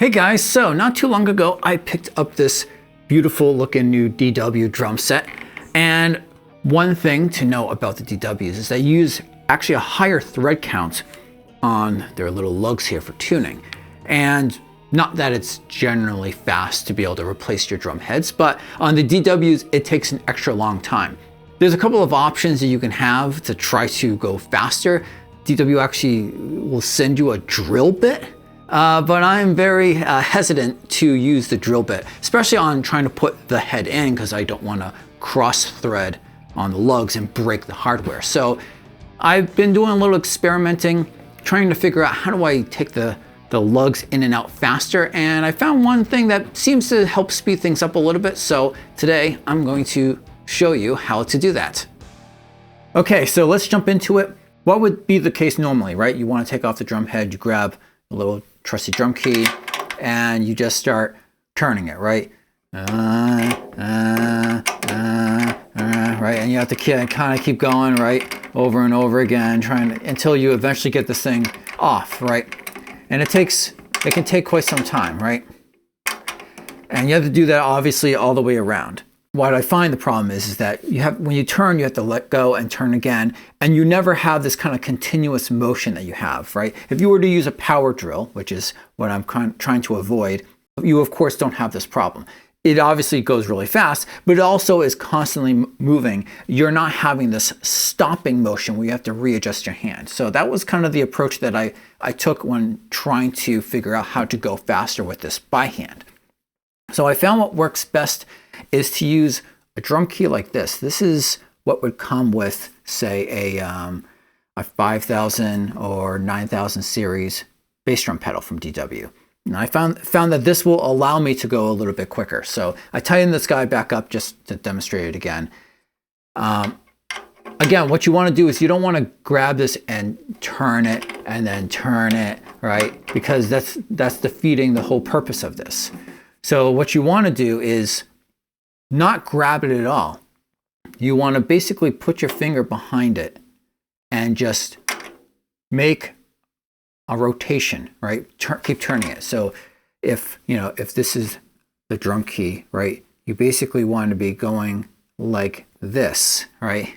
Hey guys, so not too long ago I picked up this beautiful looking new DW drum set, and one thing to know about the DWs is they use actually a higher thread count on their little lugs here for tuning. And not that it's generally fast to be able to replace your drum heads, but on the DWs it takes an extra long time. There's a couple of options that you can have to try to go faster. DW actually will send you a drill bit. But I'm very hesitant to use the drill bit, especially on trying to put the head in, because I don't want to cross thread on the lugs and break the hardware. So I've been doing a little experimenting, trying to figure out how do I take the lugs in and out faster, and I found one thing that seems to help speed things up a little bit. So today I'm going to show you how to do that. Okay, so let's jump into it. What would be the case normally, right? You want to take off the drum head, you grab a little trusty drum key, and you just start turning it, right? Right, and you have to kind of keep going, right, over and over again, until you eventually get this thing off, right? And it can take quite some time, right? And you have to do that obviously all the way around. What I find the problem is that when you turn, you have to let go and turn again, and you never have this kind of continuous motion that you have, right? If you were to use a power drill, which is what I'm trying to avoid, you of course don't have this problem. It obviously goes really fast, but it also is constantly moving. You're not having this stopping motion where you have to readjust your hand. So that was kind of the approach that I took when trying to figure out how to go faster with this by hand. So I found what works best is to use a drum key like this. This is what would come with, say, a 5000 or 9000 series bass drum pedal from DW. And I found that this will allow me to go a little bit quicker. So I tightened this guy back up just to demonstrate it again. Again, what you want to do is you don't want to grab this and turn it and then turn it, right? Because that's defeating the whole purpose of this. So what you want to do is not grab it at all. You want to basically put your finger behind it and just make a rotation, right? Keep turning it. So if this is the drum key, right, you basically want to be going like this, right?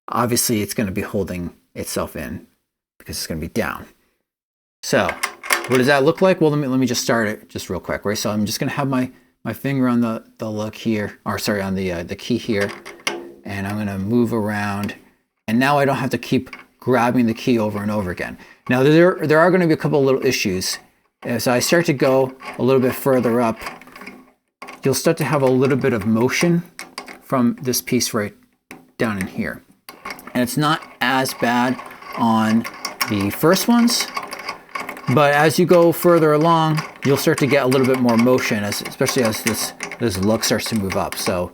Obviously it's going to be holding itself in because it's going to be down. So what does that look like? Well, let me just start it just real quick, right? So I'm just going to have my finger on the lug here, or sorry, on the key here, and I'm going to move around, and now I don't have to keep grabbing the key over and over again. Now there are going to be a couple of little issues. As I start to go a little bit further up, you'll start to have a little bit of motion from this piece right down in here, and it's not as bad on the first ones. But as you go further along, you'll start to get a little bit more motion, especially as this lug starts to move up. So,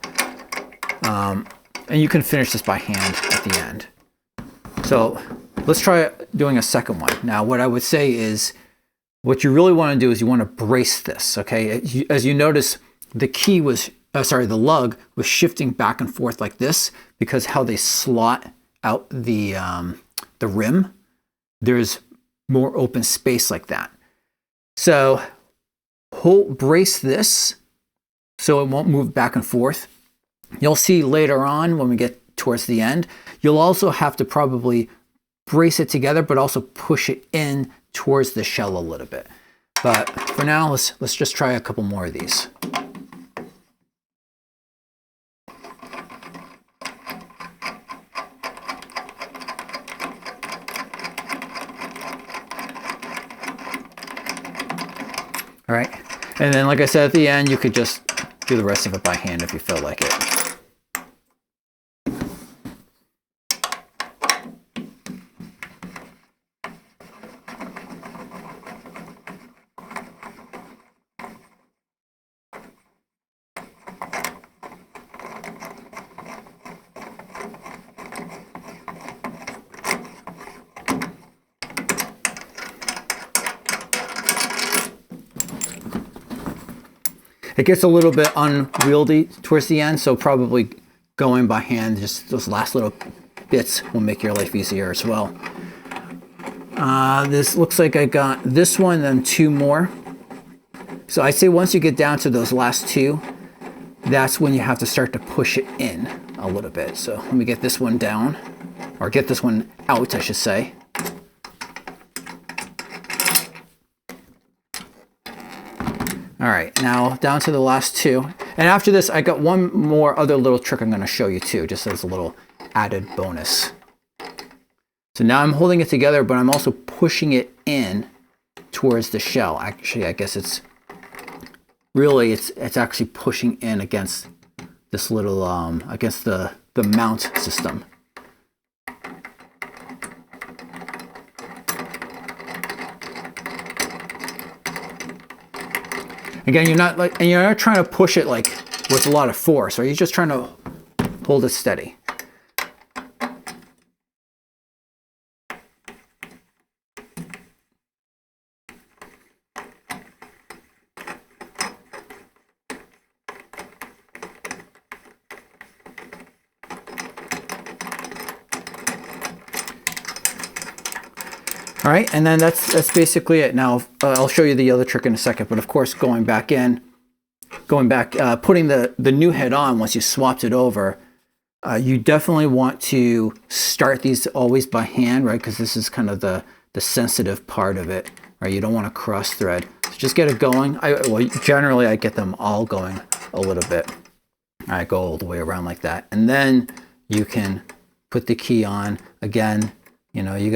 and you can finish this by hand at the end. So let's try doing a second one. Now, what I would say is, what you really want to do is you want to brace this, okay? As you notice, the lug was shifting back and forth like this because how they slot out the rim. There's more open space like that. So brace this so it won't move back and forth. You'll see later on when we get towards the end, you'll also have to probably brace it together, but also push it in towards the shell a little bit. But for now, let's just try a couple more of these. All right, and then like I said at the end, you could just do the rest of it by hand if you feel like it. It gets a little bit unwieldy towards the end, so probably going by hand, just those last little bits will make your life easier as well. This looks like I got this one, then two more. So I say once you get down to those last two, that's when you have to start to push it in a little bit. So let me get this one down, or get this one out, I should say. All right, now down to the last two. And after this, I got one more other little trick I'm gonna show you too, just as a little added bonus. So now I'm holding it together, but I'm also pushing it in towards the shell. Actually, I guess it's actually pushing in against this little, against the mount system. Again, you're not trying to push it like with a lot of force, right? You're just trying to hold it steady. All right, and then that's basically it. Now, I'll show you the other trick in a second, but of course, putting the new head on once you swapped it over, you definitely want to start these always by hand, right? Because this is kind of the sensitive part of it, right? You don't want to cross thread. So just get it going. Generally, I get them all going a little bit. I go all the way around like that. And then you can put the key on. Again, you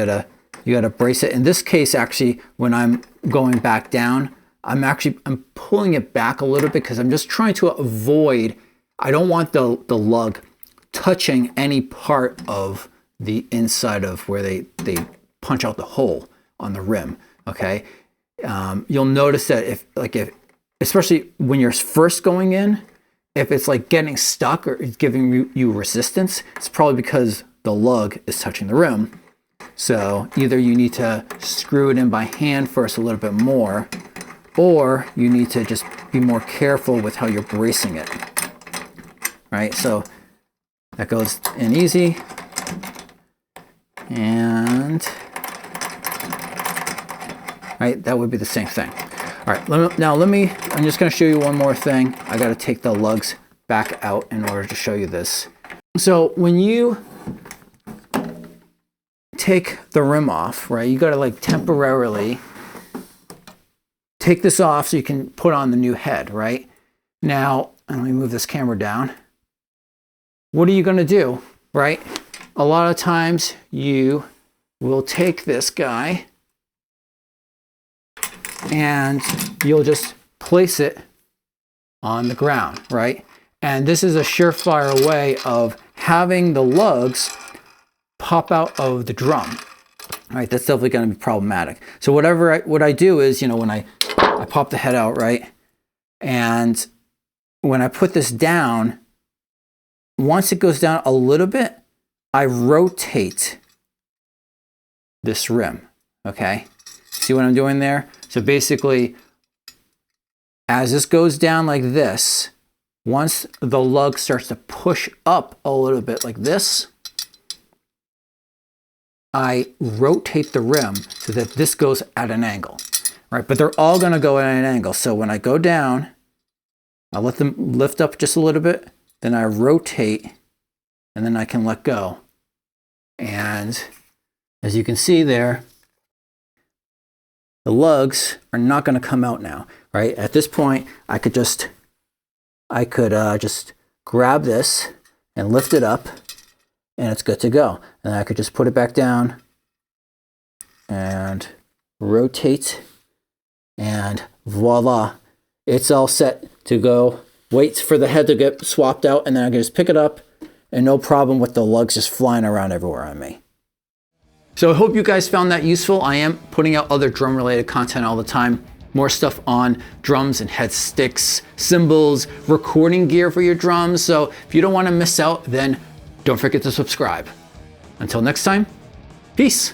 gotta brace it. In this case, actually, when I'm going back down, I'm pulling it back a little bit because I'm just trying to avoid, I don't want the lug touching any part of the inside of where they punch out the hole on the rim, okay? You'll notice that if especially when you're first going in, if it's like getting stuck or it's giving you resistance, it's probably because the lug is touching the rim. So either you need to screw it in by hand first a little bit more, or you need to just be more careful with how you're bracing it, right? So that goes in easy. And, right, that would be the same thing. All right, I'm just gonna show you one more thing. I gotta take the lugs back out in order to show you this. So when you take the rim off, right, you gotta like temporarily take this off so you can put on the new head, right? Now, let me move this camera down. What are you gonna do, right? A lot of times you will take this guy and you'll just place it on the ground, right? And this is a surefire way of having the lugs pop out of the drum. All right, that's definitely going to be problematic. So what I do is, when I pop the head out, right, and when I put this down, once it goes down a little bit, I rotate this rim, okay? See what I'm doing there? So basically, as this goes down like this, once the lug starts to push up a little bit like this, I rotate the rim so that this goes at an angle, right? But they're all gonna go at an angle. So when I go down, I let them lift up just a little bit, then I rotate, and then I can let go. And as you can see there, the lugs are not gonna come out now, right? At this point, I could just grab this and lift it up, and it's good to go. And I could just put it back down and rotate, and voila, it's all set to go. Wait for the head to get swapped out, and then I can just pick it up, and no problem with the lugs just flying around everywhere on me. So I hope you guys found that useful. I am putting out other drum related content all the time. More stuff on drums and head sticks, cymbals, recording gear for your drums. So if you don't want to miss out, then don't forget to subscribe. Until next time, peace.